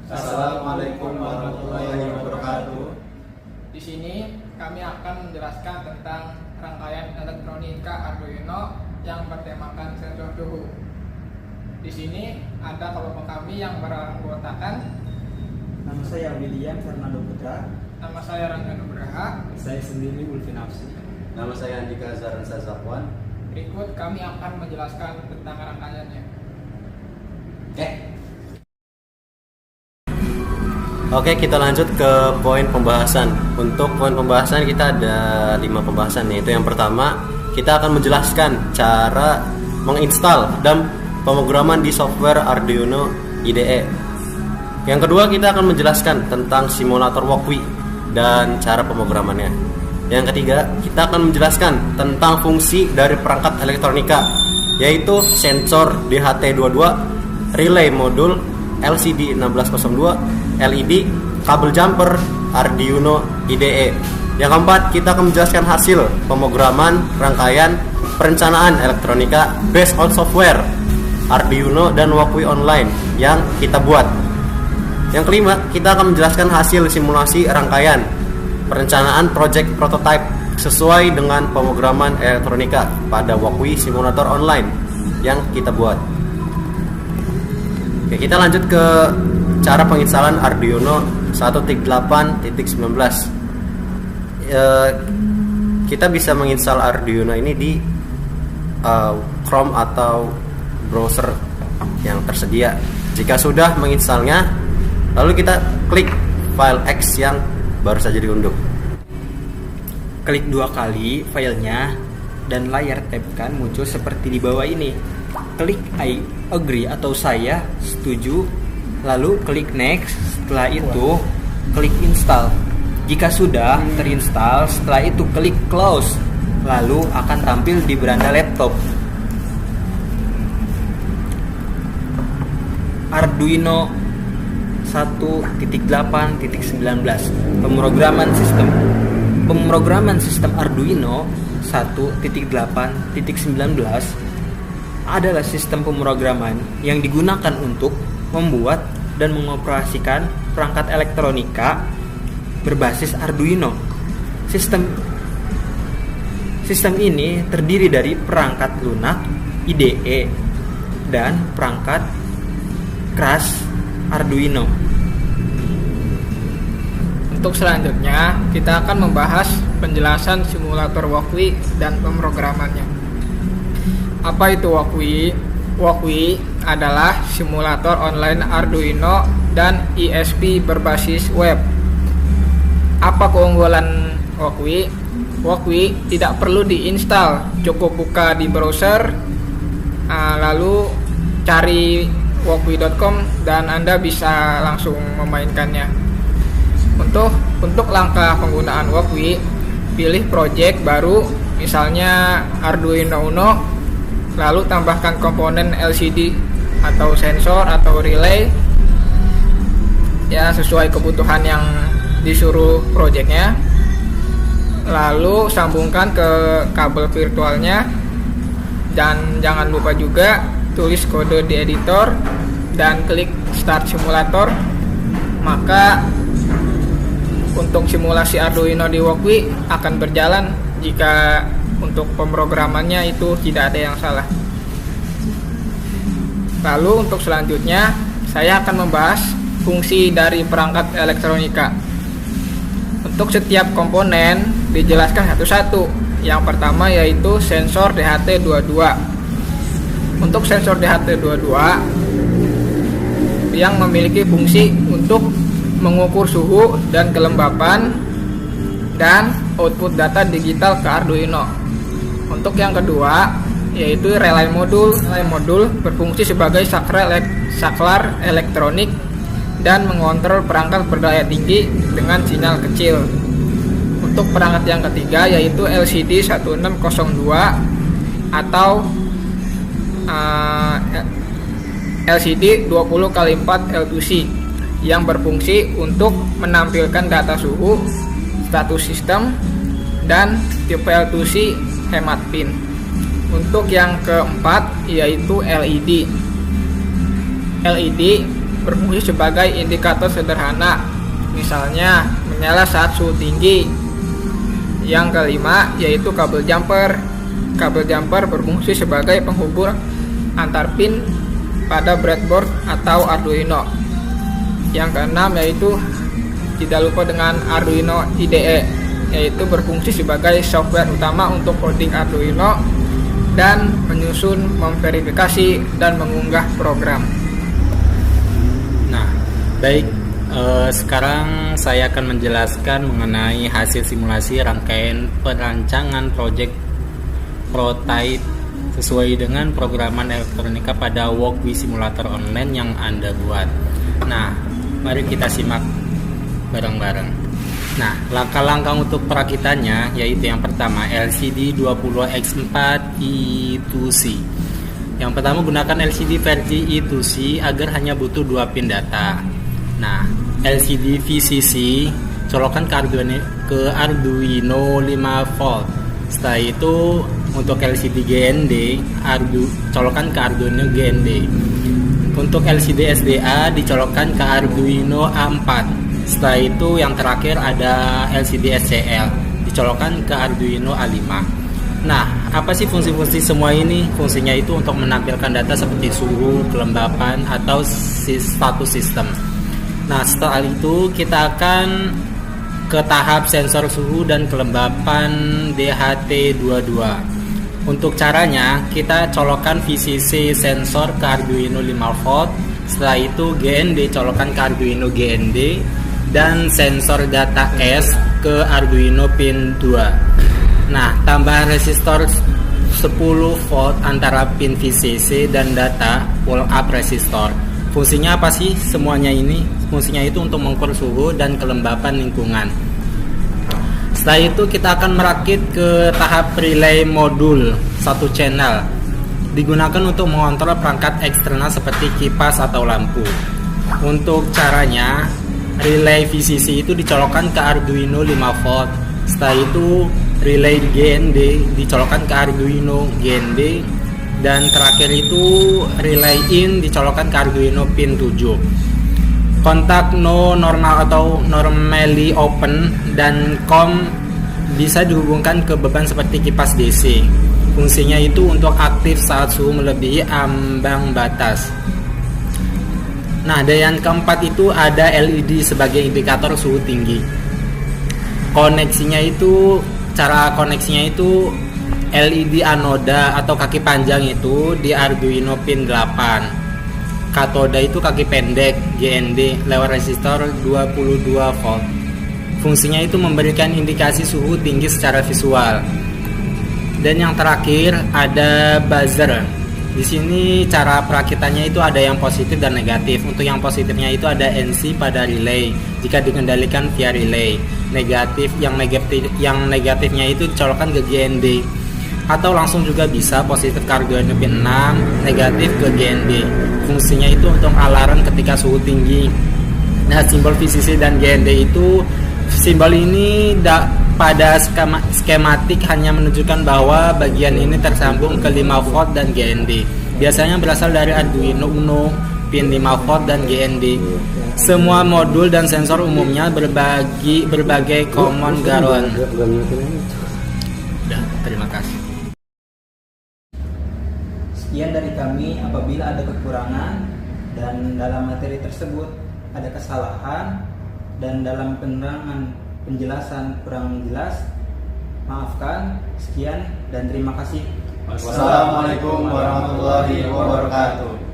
Assalamualaikum warahmatullahi wabarakatuh. Di sini kami akan menjelaskan tentang rangkaian elektronika Arduino yang bertemakan sensor suhu. Di sini ada kelompok kami yang beranggotakan. Nama saya William Fernando Putra. Nama saya Rangga Nugraha. Saya sendiri Ulfi Nafsi. Nama saya Andika Zaransa Zakwan. Berikut kami akan menjelaskan tentang rangkaiannya. Oke, kita lanjut ke poin pembahasan. Untuk poin pembahasan kita ada 5 pembahasan, yaitu yang pertama kita akan menjelaskan cara menginstal dan pemrograman di software Arduino IDE. Yang kedua kita akan menjelaskan tentang simulator Walkwi dan cara pemrogramannya. Yang ketiga kita akan menjelaskan tentang fungsi dari perangkat elektronika, yaitu sensor DHT22, relay modul, LCD 1602, LED, kabel jumper, Arduino IDE. Yang keempat, kita akan menjelaskan hasil pemrograman rangkaian perencanaan elektronika based on software Arduino dan Walkwi online yang kita buat. Yang kelima, kita akan menjelaskan hasil simulasi rangkaian perencanaan project prototype sesuai dengan pemrograman elektronika pada Walkwi simulator online yang kita buat. Oke, kita lanjut ke cara penginstalan Arduino 1.8.19. Kita bisa menginstal Arduino ini di Chrome atau browser yang tersedia. Jika sudah menginstalnya, lalu kita klik file X yang baru saja diunduh. Klik 2 kali filenya dan layar tabkan muncul seperti di bawah ini. Klik I agree atau saya setuju, lalu klik next. Setelah itu klik install. Jika sudah terinstall, setelah itu klik close, lalu akan tampil di beranda laptop. Arduino 1.8.19 Pemrograman sistem Arduino 1.8.19 adalah sistem pemrograman yang digunakan untuk membuat dan mengoperasikan perangkat elektronika berbasis Arduino. Sistem ini terdiri dari perangkat lunak IDE dan perangkat keras Arduino. Untuk selanjutnya, kita akan membahas penjelasan simulator Walkwi dan pemrogramannya. Apa itu Walkwi? Walkwi adalah simulator online Arduino dan ISP berbasis web. Apa keunggulan Walkwi? Walkwi tidak perlu diinstal, cukup buka di browser, lalu cari walkwi.com dan Anda bisa langsung memainkannya. Untuk langkah penggunaan Walkwi, pilih project baru, misalnya Arduino Uno, lalu tambahkan komponen LCD atau sensor atau relay ya sesuai kebutuhan yang disuruh projectnya. Lalu sambungkan ke kabel virtualnya dan jangan lupa juga tulis kode di editor dan klik start simulator. Maka untuk simulasi Arduino di Walkwi akan berjalan jika untuk pemrogramannya itu tidak ada yang salah. Lalu untuk selanjutnya saya akan membahas fungsi dari perangkat elektronika. Untuk setiap komponen dijelaskan satu-satu. Yang pertama yaitu sensor DHT22. Untuk sensor DHT22 yang memiliki fungsi untuk mengukur suhu dan kelembapan dan output data digital ke Arduino. Untuk yang kedua yaitu relay modul. Relay modul berfungsi sebagai saklar elektronik dan mengontrol perangkat berdaya tinggi dengan sinyal kecil. Untuk perangkat yang ketiga yaitu LCD 1602 atau LCD 20x4 L2C yang berfungsi untuk menampilkan data suhu, status sistem, dan tipe L2C hemat pin. Untuk yang keempat yaitu LED. LED berfungsi sebagai indikator sederhana, misalnya menyala saat suhu tinggi. Yang kelima yaitu kabel jumper. Kabel jumper berfungsi sebagai penghubung antar pin pada breadboard atau Arduino. Yang keenam yaitu tidak lupa dengan Arduino IDE, yaitu berfungsi sebagai software utama untuk coding Arduino dan menyusun, memverifikasi, dan mengunggah program. Nah, baik, sekarang saya akan menjelaskan mengenai hasil simulasi rangkaian perancangan proyek prototype sesuai dengan programan elektronika pada Walkwi Simulator Online yang Anda buat. Nah, mari kita simak bareng-bareng. Nah, langkah-langkah untuk perakitannya yaitu yang pertama LCD 20x4 E2C. Yang pertama gunakan LCD versi E2C agar hanya butuh 2 pin data. Nah, LCD VCC colokan ke Arduino 5V. Setelah itu untuk LCD GND colokan ke Arduino GND. Untuk LCD SDA dicolokkan ke Arduino A4. Setelah itu yang terakhir ada LCD SCL dicolokkan ke Arduino A5. Nah, apa sih fungsi-fungsi semua ini? Fungsinya itu untuk menampilkan data seperti suhu, kelembapan, atau status sistem. Nah, setelah itu kita akan ke tahap sensor suhu dan kelembapan DHT22. Untuk caranya, kita colokkan VCC sensor ke Arduino 5V. Setelah itu GND colokkan ke Arduino GND dan sensor data S ke Arduino pin 2. Nah, tambahan resistor 10 volt antara pin VCC dan data pull up resistor. Fungsinya apa sih semuanya ini? Fungsinya itu untuk mengukur suhu dan kelembapan lingkungan. Setelah itu kita akan merakit ke tahap relay modul 1 channel. Digunakan untuk mengontrol perangkat eksternal seperti kipas atau lampu. Untuk caranya, relay VCC itu dicolokkan ke Arduino 5V. Setelah itu relay GND dicolokkan ke Arduino GND. Dan terakhir itu relay in dicolokkan ke Arduino pin 7. Kontak no normal atau normally open dan COM bisa dihubungkan ke beban seperti kipas DC. Fungsinya itu untuk aktif saat suhu melebihi ambang batas. Nah, dan yang keempat itu ada LED sebagai indikator suhu tinggi. Cara koneksinya itu LED anoda atau kaki panjang itu di Arduino pin 8. Katoda itu kaki pendek GND lewat resistor 22 volt. Fungsinya itu memberikan indikasi suhu tinggi secara visual. Dan yang terakhir ada buzzer. Di sini cara perakitannya itu ada yang positif dan negatif. Untuk yang positifnya itu ada NC pada relay jika dikendalikan via relay. Yang negatifnya itu dicolokkan ke GND. Atau langsung juga bisa positif ke Arduino pin 6, negatif ke GND. Fungsinya itu untuk alarm ketika suhu tinggi. Nah, simbol VCC dan GND itu simbol ini pada skematik hanya menunjukkan bahwa bagian ini tersambung ke 5 volt dan GND. Biasanya berasal dari Arduino Uno pin 5 volt dan GND. Semua modul dan sensor umumnya berbagai common ground. Terima kasih. Sekian dari kami. Apabila ada kekurangan dan dalam materi tersebut ada kesalahan dan dalam penerangan penjelasan kurang jelas, maafkan. Sekian dan terima kasih. Wassalamualaikum warahmatullahi wabarakatuh.